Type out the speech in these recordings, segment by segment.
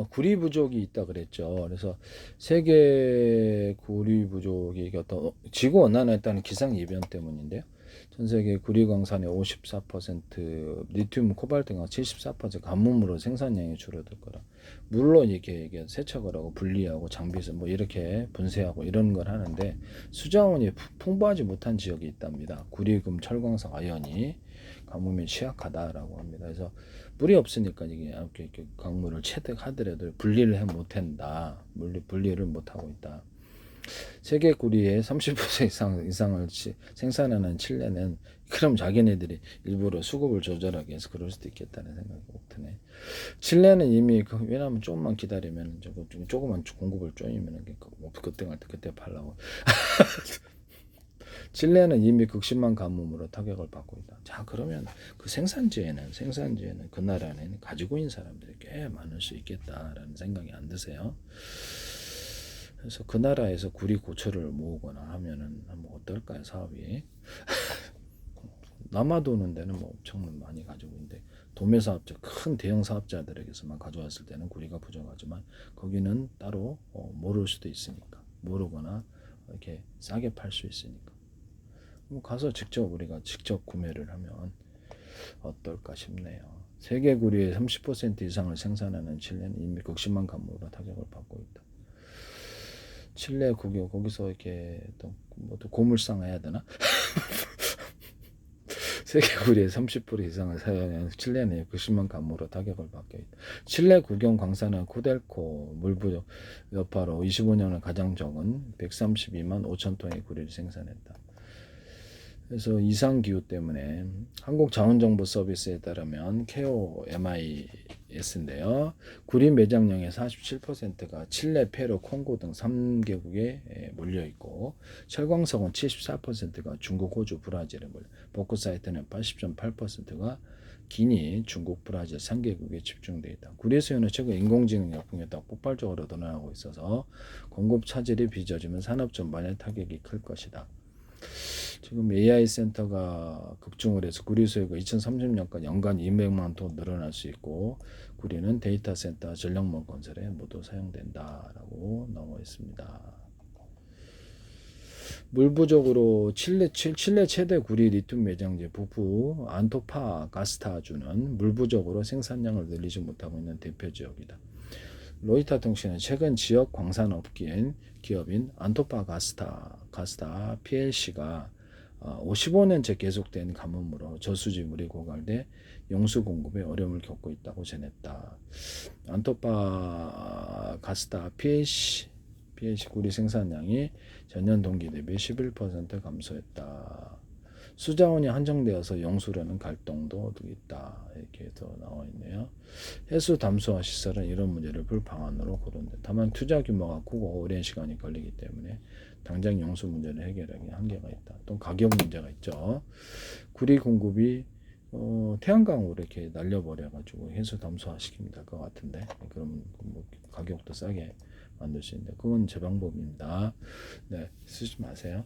구리 부족이 있다 그랬죠. 그래서 세계 구리 부족이 어떤 지구 온난화에 따른 기상 이변 때문인데요. 전 세계 구리 광산의 54%, 리튬, 코발트가 74% 가뭄으로 생산량이 줄어들 거라. 물론 이게 세척을 하고 분리하고 장비에서 뭐 이렇게 분쇄하고 이런 걸 하는데 수자원이 풍부하지 못한 지역이 있답니다. 구리금, 철광석, 아연이 가뭄에 취약하다라고 합니다. 그래서 물이 없으니까 이게 이렇게 강물을 채택하더라도 분리를 해 못한다. 분리를 못하고 있다. 세계 구리의 30% 이상을 생산하는 칠레는 그럼 자기네들이 일부러 수급을 조절하기 위해서 그럴 수도 있겠다는 생각이 꼭 드네. 칠레는 이미 왜냐하면 조금만 기다리면 조금만 공급을 쪼이면 급등할 때 그때 팔라고. 칠레는 이미 극심한 가뭄으로 타격을 받고 있다. 자, 그러면 그 생산지에는 그 나라는 가지고 있는 사람들이 꽤 많을 수 있겠다라는 생각이 안 드세요? 그래서 그 나라에서 구리 고철을 모으거나 하면은 뭐 어떨까요, 사업이? 남아도는 데는 뭐 엄청 많이 가지고 있는데 도매 사업자, 큰 대형 사업자들에게서만 가져왔을 때는 구리가 부족하지만 거기는 따로 모를 수도 있으니까 모르거나 이렇게 싸게 팔 수 있으니까 가서 우리가 직접 구매를 하면 어떨까 싶네요. 세계 구리의 30% 이상을 생산하는 칠레는 이미 극심한 가뭄으로 타격을 받고 있다. 칠레 국유 거기서 이렇게 또 고물상 해야 되나? 세계 구리의 30% 이상을 사용하는 칠레는 극심한 가뭄으로 타격을 받고 있다. 칠레 국영 광산은 코델코 물부족 여파로 25년을 가장 적은 132만 5천 톤의 구리를 생산했다. 그래서 이상 기후 때문에 한국자원정보 서비스에 따르면 KOMIS인데요. 구리 매장량의 47%가 칠레, 페루, 콩고 등 3개국에 몰려 있고 철광석은 74%가 중국, 호주, 브라질에 몰려. 보크사이트는 80.8%가 기니, 중국, 브라질 3개국에 집중되어 있다. 구리 수요는 최근 인공지능 열풍에 따라 폭발적으로 늘어나고 있어서 공급 차질이 빚어지면 산업 전반의 타격이 클 것이다. 지금 AI 센터가 급증을 해서 구리 수요가 2030년까지 연간 200만 톤 늘어날 수 있고 구리는 데이터 센터, 전력망 건설에 모두 사용된다라고 나와 있습니다. 물 부족으로 칠레 최대 구리 리튬 매장지 북부 안토파가스타주는 물 부족으로 생산량을 늘리지 못하고 있는 대표 지역이다. 로이터 통신은 최근 지역 광산업계인 기업인 안토파가스타 PLC가 55년째 계속된 가뭄으로 저수지 물이 고갈돼 용수 공급에 어려움을 겪고 있다고 전했다. 안토파가스타 PLC 구리 생산량이 전년 동기 대비 11% 감소했다. 수자원이 한정되어서 용수라는 갈등도 있다. 이렇게 해서 나와 있네요. 해수 담수화 시설은 이런 문제를 풀 방안으로 고른다. 다만 투자 규모가 크고 오랜 시간이 걸리기 때문에 당장 용수 문제를 해결하기 한계가 있다. 또 가격 문제가 있죠. 구리 공급이 태양광으로 이렇게 날려버려가지고 해수 담수화 시키면 될 것 같은데 그러면 뭐 가격도 싸게 만들 수 있는데 그건 제 방법입니다. 네, 쓰지 마세요.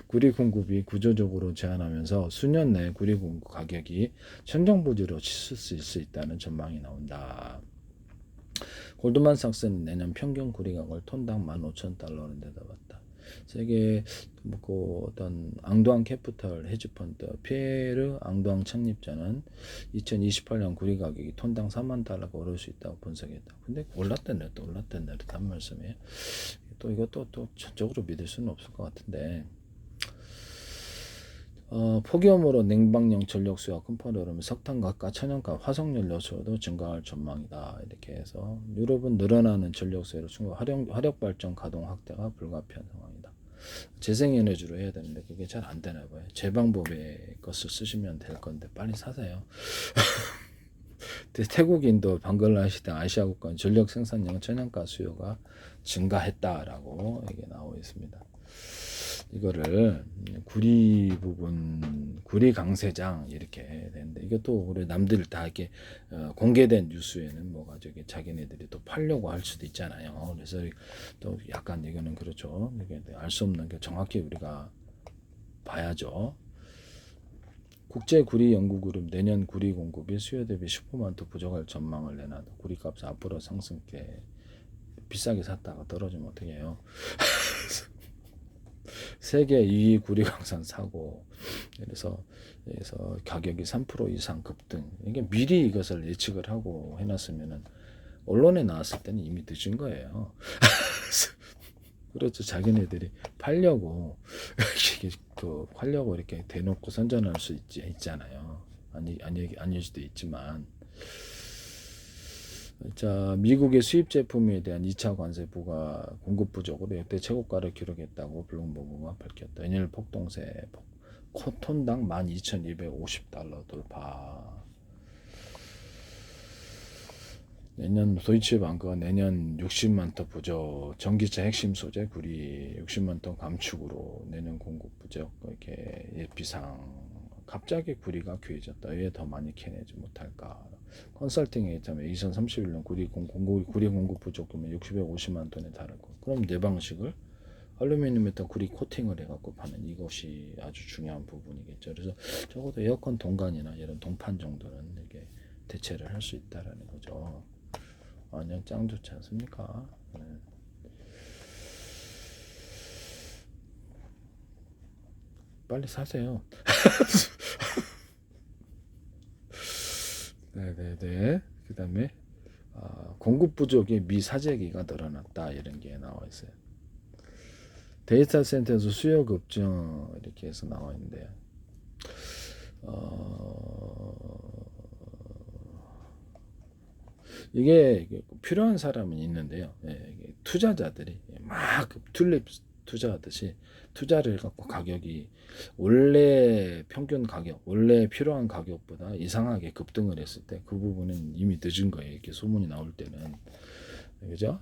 구리 공급이 구조적으로 제한하면서 수년 내 구리 공급 가격이 천정부지로 치솟을 수 있다는 전망이 나온다. 골드만삭스는 내년 평균 구리 가격을 톤당 15,000달러로 내다봤다. 세계 어떤 앙두앙 캐피털 헤지펀드 피에르 앙두앙 창립자는 2028년 구리 가격이 톤당 4만 달러가 오를 수 있다고 분석했다. 근데 올랐다 내렸다 한 말씀이에요. 또 이것도 또 전적으로 믿을 수는 없을 것 같은데. 폭염으로 냉방용 전력 수요가 큰 폭으로 오르면 석탄가가, 천연가, 화석연료 수요도 증가할 전망이다. 이렇게 해서 유럽은 늘어나는 전력 수요로 충분 화력발전 가동 확대가 불가피한 상황이다. 재생에너지로 해야 되는데 그게 잘 안 되나 봐요. 제 방법의 것을 쓰시면 될 건데 빨리 사세요. 태국, 인도, 방글라데시 등 아시아 국가는 전력 생산량 천연가 수요가 증가했다라고 이게 나오고 있습니다. 이거를 구리 강세장 이렇게 되는데 이것도 우리 남들 다 이렇게 공개된 뉴스에는 뭐가 저기 자기네들이 또 팔려고 할 수도 있잖아요. 그래서 또 약간 이거는 그렇죠. 이게 알 수 없는 게 정확히 우리가 봐야죠. 국제구리연구그룹 내년 구리 공급이 수요 대비 15만 톤 부족할 전망을 내놔도 구리값은 앞으로 상승세. 비싸게 샀다가 떨어지면 어떻게 해요? 세계 2위 구리 광산 사고, 그래서 가격이 3% 이상 급등. 이게 미리 이것을 예측을 하고 해놨으면은 언론에 나왔을 때는 이미 늦은 거예요. 그렇죠. 자기네들이 팔려고 팔려고 이렇게 대놓고 선전할 수 있잖아요. 아닐 수도 있지만. 자, 미국의 수입 제품에 대한 2차 관세 부과 공급 부족으로 역대 최고가를 기록했다고 블룸버그가 밝혔다. 연일 폭동세, 톤당 12,250달러 돌파. 내년 도이치방크가 내년 60만 톤 부족, 전기차 핵심 소재 구리 60만 톤 감축으로 내년 공급 부족 이렇게 예비상. 갑자기 구리가 귀해졌다. 왜 더 많이 캐내지 못할까? 컨설팅에 있다면 2031년 구리 공급 부족금은 650만 톤에 달할 거. 그럼 내 방식을 알루미늄에다 구리 코팅을 해갖고 파는 이것이 아주 중요한 부분이겠죠. 그래서 적어도 에어컨 동간이나 이런 동판 정도는 이게 대체를 할 수 있다라는 거죠. 완전 짱 좋지 않습니까? 네. 빨리 사세요. 네네네. 그 다음에 공급 부족의 미사재기가 늘어났다 이런 게 나와 있어요. 데이터 센터에서 수요 급증 이렇게 해서 나와 있는데요. 이게 필요한 사람은 있는데요. 투자자들이 막 튤립 투자하듯이 투자를 해갖고 가격이 원래 평균 가격, 원래 필요한 가격보다 이상하게 급등을 했을 때 그 부분은 이미 늦은 거예요. 이렇게 소문이 나올 때는. 그죠?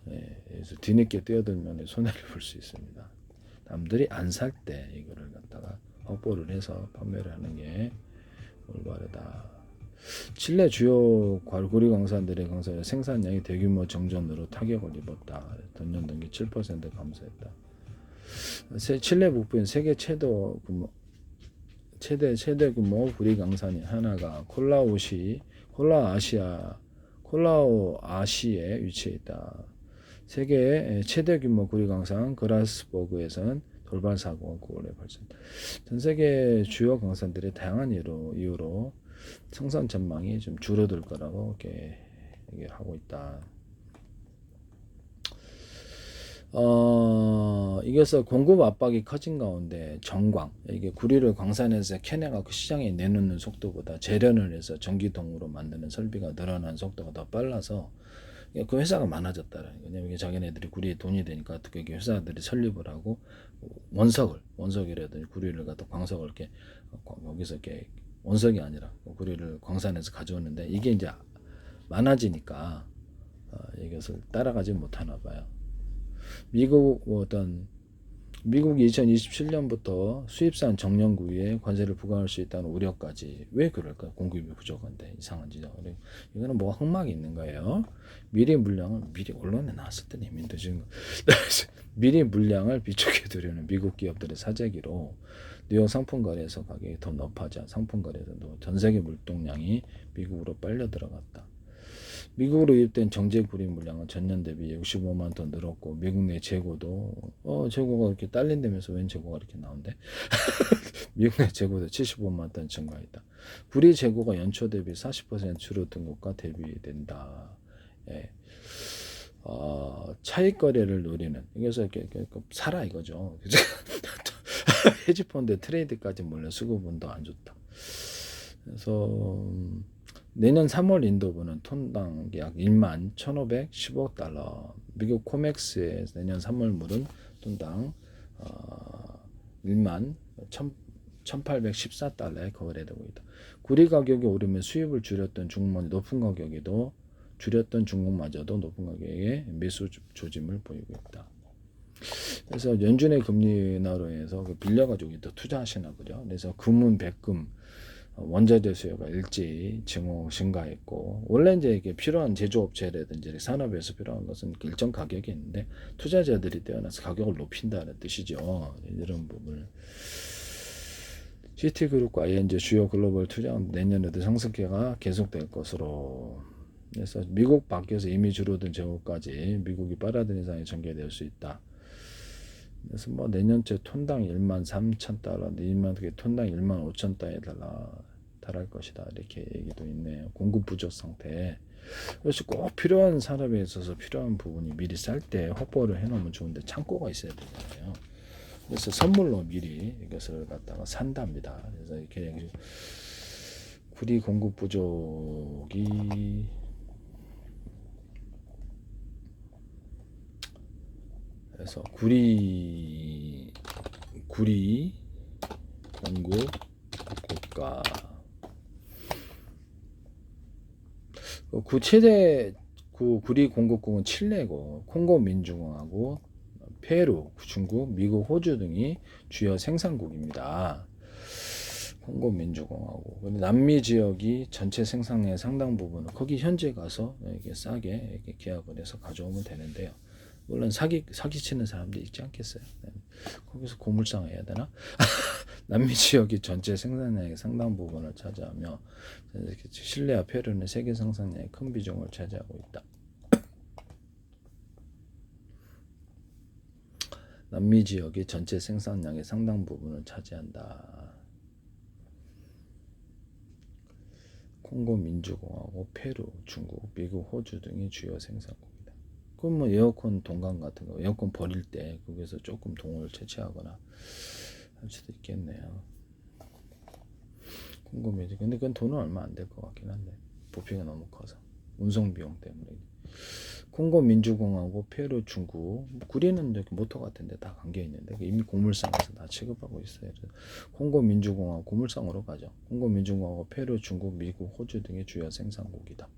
그래서 뒤늦게 뛰어들면 손해를 볼 수 있습니다. 남들이 안 살 때 이거를 갖다가 확보를 해서 판매를 하는 게 올바르다. 칠레 주요 구리 광산들의 생산량이 대규모 정전으로 타격을 입었다. 전년 동기 7% 감소했다. 칠레 북부인 세계 최대 규모 구리 광산이 하나가 콜라오아시에 위치해 있다. 세계 최대 규모 구리 광산 그라스버그에서는 돌발 사고가 9월에 발생했다. 전 세계 주요 광산들의 다양한 이유로 생산 전망이 좀 줄어들 거라고 이렇게 얘기하고 있다. 이것은 공급 압박이 커진 가운데 정광, 이게 구리를 광산에서 캐내가고 시장에 내놓는 속도보다 재련을 해서 전기통으로 만드는 설비가 늘어난 속도가 더 빨라서 그 회사가 많아졌다라는 거예요. 왜냐면 자기네들이 구리에 돈이 되니까 그 회사들이 설립을 하고 원석이라든지 구리를 갖다 광석을 이렇게 거기서 이렇게 원석이 아니라 구리를 광산에서 가져오는데 이게 이제 많아지니까 이것을 따라가지 못하나 봐요. 미국이 2027년부터 수입산 정년구이에 관세를 부과할 수 있다는 우려까지. 왜 그럴까요? 공급이 부족한데 이상한지. 이거는 뭐가 흑막이 있는 거예요. 미리 언론에 나왔을 때는 이미 늦은 거. 미리 물량을 비축해 두려는 미국 기업들의 사재기로 뉴욕 상품거래에서 가격이 더 높아져 상품거래에서도 전 세계 물동량이 미국으로 빨려 들어갔다. 미국으로 유입된 정제 구리 물량은 전년 대비 65만 톤 늘었고 미국 내 재고도 재고가 이렇게 딸린다면서 웬 재고가 이렇게 나온대? 미국 내 재고도 75만 톤 증가했다. 구리 재고가 연초 대비 40% 줄어든 것과 대비된다. 예. 차익 거래를 노리는 그래서 이렇게 사라 이거죠. 헤지펀드 트레이드까지 몰려 수급운도 안 좋다. 그래서 내년 3월 인도분은 톤당 약 1만 1,515달러. 미국 코맥스의 내년 3월 물은 톤당 1만 1,814달러에 거래되고 있다. 구리 가격이 오르면 수입을 줄였던 중국마저 높은 가격에도 높은 가격에 매수 조짐을 보이고 있다. 그래서 연준의 금리 인하로 해서 빌려가지고 또 투자하시나 보죠. 그래서 금은 백금 원자재 수요가 일제히 증가했고 원래 이제 이게 필요한 제조업체라든지 산업에서 필요한 것은 일정 가격이 있는데 투자자들이 뛰어나서 가격을 높인다는 뜻이죠. 이런 부분을 시티그룹과 ING 주요 글로벌 투자은 내년에도 상승기가 계속될 것으로. 그래서 미국 밖에서 이미 줄어든 재고까지 미국이 빨아들인 상황이 전개될 수 있다. 그래서 뭐 내년째 톤당 13,000달러, 내년 톤당 15,000달러 달할 것이다. 이렇게 얘기도 있네요. 공급 부족 상태. 그래서 꼭 필요한 산업에 있어서 필요한 부분이 미리 쌀 때 확보를 해놓으면 좋은데 창고가 있어야 되잖아요. 그래서 선물로 미리 이것을 갖다가 산답니다. 그래서 이렇게 구리 공급 부족이 그래서 구리 공급 국가 최대 구리 공급국은 칠레고 콩고 민주공화국, 페루, 중국, 미국, 호주 등이 주요 생산국입니다. 콩고 민주공화국. 남미 지역이 전체 생산량의 상당 부분을 거기 현지에 가서 이렇게 싸게 이렇게 계약을 해서 가져오면 되는데요. 물론 사기치는 사람도 있지 않겠어요. 거기서 고물상 해야 되나? 남미 지역이 전체 생산량의 상당 부분을 차지하며 칠레와 페루는 세계 생산량의 큰 비중을 차지하고 있다. 남미 지역이 전체 생산량의 상당 부분을 차지한다. 콩고 민주공화국, 페루, 중국, 미국, 호주 등이 주요 생산국이다. 그럼 뭐 에어컨 동강 같은 거, 에어컨 버릴 때 거기서 조금 동을 채취하거나 할 수도 있겠네요. 콩고 민주, 근데 그건 돈은 얼마 안 될 것 같긴 한데 부피가 너무 커서 운송 비용 때문에. 콩고 민주공화국, 페루, 중국, 구리는 이렇게 모터 같은데 다 담겨 있는데 이미 고물상에서 다 취급하고 있어요. 콩고 민주공화국 고물상으로 가죠. 콩고 민주공화국, 페루, 중국, 미국, 호주 등의 주요 생산국이다.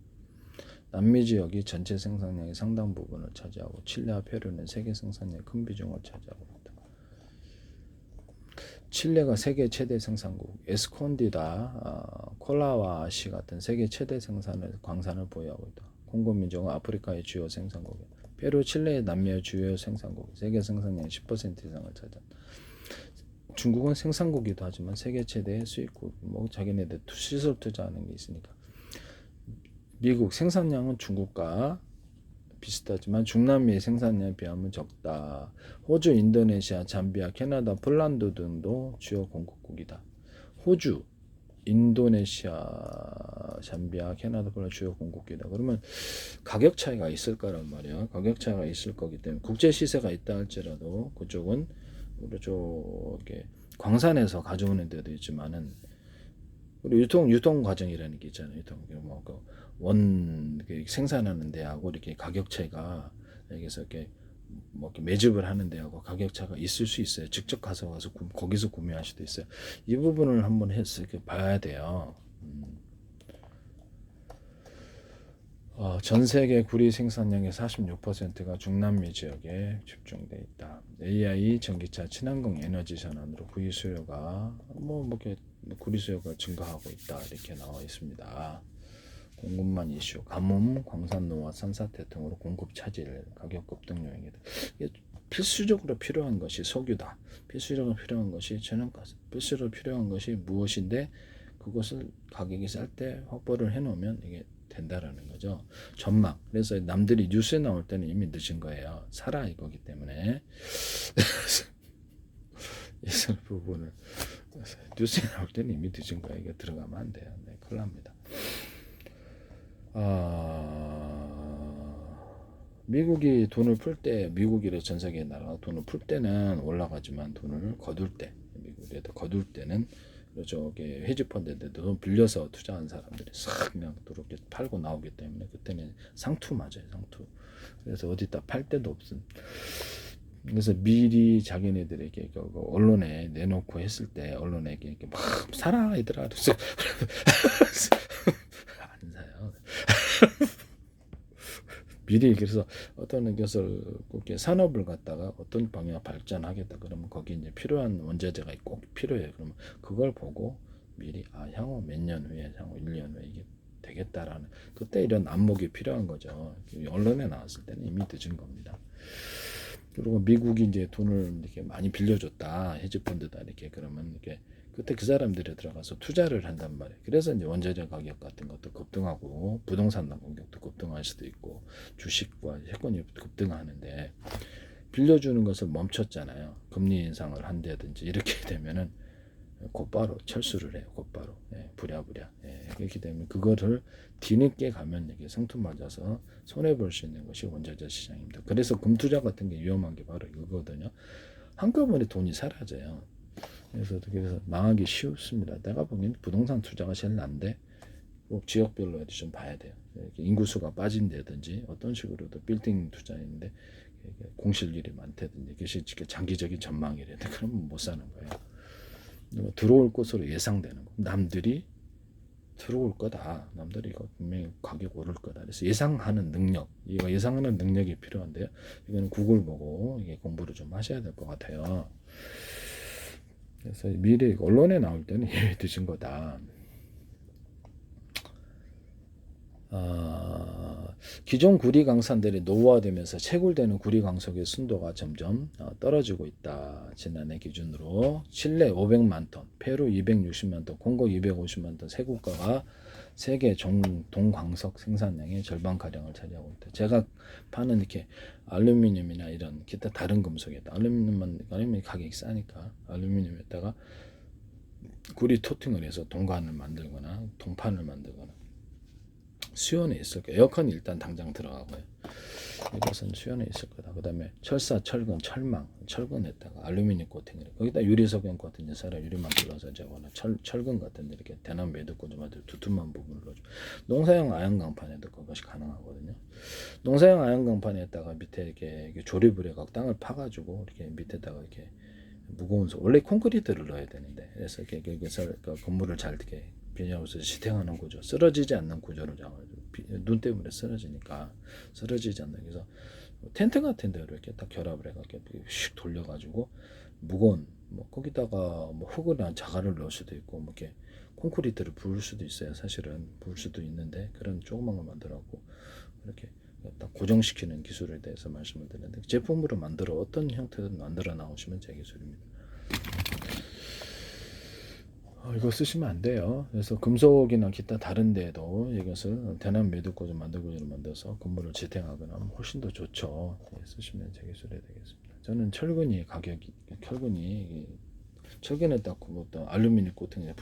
남미 지역이 전체 생산량의 상당 부분을 차지하고 칠레와 페루는 세계 생산량의 큰 비중을 차지하고 있다. 칠레가 세계 최대 생산국, 에스콘디다, 콜라와시 같은 세계 최대 생산을 광산을 보유하고 있다. 콩고 민족은 아프리카의 주요 생산국이다. 페루, 칠레, 남미의 주요 생산국, 세계 생산량의 10% 이상을 차지한다. 중국은 생산국이기도 하지만 세계 최대 수입국, 뭐 자기네들 시설 투자하는 게 있으니까. 미국 생산량은 중국과 비슷하지만 중남미의 생산량에 비하면 적다. 호주, 인도네시아, 잠비아, 캐나다, 폴란드 등도 주요 공급국이다. 호주, 인도네시아, 잠비아, 캐나다, 폴란드 주요 공급국이다. 그러면 가격 차이가 있을 거란 말이야. 가격 차이가 있을 거기 때문에 국제 시세가 있다 할지라도 그쪽은 이렇게 광산에서 가져오는 데도 있지만은 우리 유통 과정이라는 게 있잖아요. 생산하는 데하고 이렇게 가격 차이가 여기서 이렇게 뭐 이렇게 매집을 하는 데하고 가격 차가 있을 수 있어요. 직접 가서 거기서 구매할 수도 있어요. 이 부분을 한번 해서 이렇게 봐야 돼요. 전 세계 구리 생산량의 46%가 중남미 지역에 집중돼 있다. AI, 전기차, 친환경 에너지 전환으로 구리 수요가 구리 수요가 증가하고 있다. 이렇게 나와 있습니다. 공급망 이슈, 가뭄, 광산 노화, 산사태 등으로 공급 차질, 가격 급등 요인이다. 필수적으로 필요한 것이 석유다. 필수적으로 필요한 것이 천연가스. 필수적으로 필요한 것이 무엇인데 그것을 가격이 쌀 때 확보를 해놓으면 이게 된다라는 거죠. 전망. 그래서 남들이 뉴스에 나올 때는 이미 늦은 거예요. 사라 이거기 때문에. 이 부분을 뉴스에 나올 때는 이미 늦은 거예요. 이게 들어가면 안 돼요. 네, 큰일 납니다. 미국이 돈을 풀 때, 미국이래 전 세계 나라가 돈을 풀 때는 올라가지만 돈을 거둘 때, 미국에 거둘 때는 저게 헤지펀드인데 돈 빌려서 투자한 사람들이 싹 그냥 그렇게 팔고 나오기 때문에 그때는 상투 맞아요, 상투. 그래서 어디다 팔 데도 없음. 그래서 미리 자기네들에게 언론에 내놓고 했을 때 언론에게 이렇게 막 사라 얘들아 그래서 안 사요. 미리 그래서 어떤 것을 그렇게 산업을 갖다가 어떤 방향 발전하겠다 그러면 거기 이제 필요한 원자재가 꼭 필요해요. 그러면 그걸 보고 미리 향후 몇 년 후에 향후 1년 후에 이게 되겠다라는 그때 이런 안목이 필요한 거죠. 언론에 나왔을 때는 이미 늦은 겁니다. 그리고 미국이 이제 돈을 이렇게 많이 빌려줬다 헤지펀드다 이렇게 그러면 이렇게 그때 그 사람들이 들어가서 투자를 한단 말이에요. 그래서 이제 원자재 가격 같은 것도 급등하고 부동산 가격도 급등할 수도 있고 주식과 채권이 급등하는데 빌려주는 것을 멈췄잖아요. 금리 인상을 한다든지 이렇게 되면은 곧바로 철수를 해요. 곧바로 부랴부랴. 그렇게 되면 그거를 뒤늦게 가면 이게 상투맞아서 손해 볼 수 있는 것이 원자재 시장입니다. 그래서 금투자 같은 게 위험한 게 바로 이거거든요. 한꺼번에 돈이 사라져요. 그래서 망하기 쉽습니다. 내가 보기엔 부동산 투자가 제일 난데 꼭 지역별로 좀 봐야 돼요. 인구수가 빠진다든지 어떤 식으로도 빌딩 투자인데 공실률이 많다든지 이것이 장기적인 전망이라든지 그러면 못 사는 거예요. 들어올 것으로 예상되는 거. 남들이 들어올 거다. 남들이 이거 분명히 가격 오를 거다. 그래서 예상하는 능력, 이거 예상하는 능력이 필요한데요. 이거는 구글 보고 이게 공부를 좀 하셔야 될 것 같아요. 그래서 미래 언론에 나올 때는 예외 드신 거다. 기존 구리 강산들이 노후화되면서 채굴되는 구리 강석의 순도가 점점 떨어지고 있다. 지난해 기준으로 칠레 500만 톤, 페루 260만 톤, 콩고 250만 톤 세 국가가 세계 동광석 생산량의 절반가량을 차지하고 있다. 제가 파는 이렇게 알루미늄이나 이런 기타 다른 금속에다 알루미늄 가격이 싸니까 알루미늄에다가 구리 토팅을 해서 동관을 만들거나 동판을 만들거나 수요는 있을 거예요. 에어컨이 일단 당장 들어가고요. 이것은 수요는 있을 거다. 그 다음에 철사, 철근, 철근에다가 알루미늄 코팅을 해. 거기다 유리석연 같은 데 사람 유리만 불러서 저거나 철근 같은 데 이렇게 대나무 매듭고 좀 아주 두툼한 부분을 넣어줘. 농사용 아연강판에도 그것이 가능하거든요. 농사용 아연강판에다가 밑에 이렇게 조립을 해서 땅을 파가지고 이렇게 밑에다가 이렇게 무거운 원래 콘크리트를 넣어야 되는데 그래서 이렇게 건물을 잘 이렇게 비닐하우스 지탱하는 구조, 쓰러지지 않는 구조를 잡아가지고 눈 때문에 쓰러지니까 쓰러지지 않는 그래서 텐트 같은 데로 이렇게 딱 결합을 해가지고 슉 돌려가지고 무거운 거기다가 흙이나 자갈을 넣을 수도 있고 이렇게 콘크리트를 부을 수도 있어요. 사실은 부을 수도 있는데 그런 조그만 걸 만들어갖고 이렇게 딱 고정시키는 기술에 대해서 말씀을 드렸는데 제품으로 만들어 어떤 형태든 만들어 나오시면 제 기술입니다. 이거 쓰시면 안 돼요. 그래서 금속이나 기타 다른 데에도 이것을 대나무 매듭고좀 만들고를 만들어서 건물을 지탱하거나 하면 훨씬 더 좋죠. 쓰시면 제 기술이 되겠습니다. 저는 철근이 철근에 딱 알루미늄 코팅에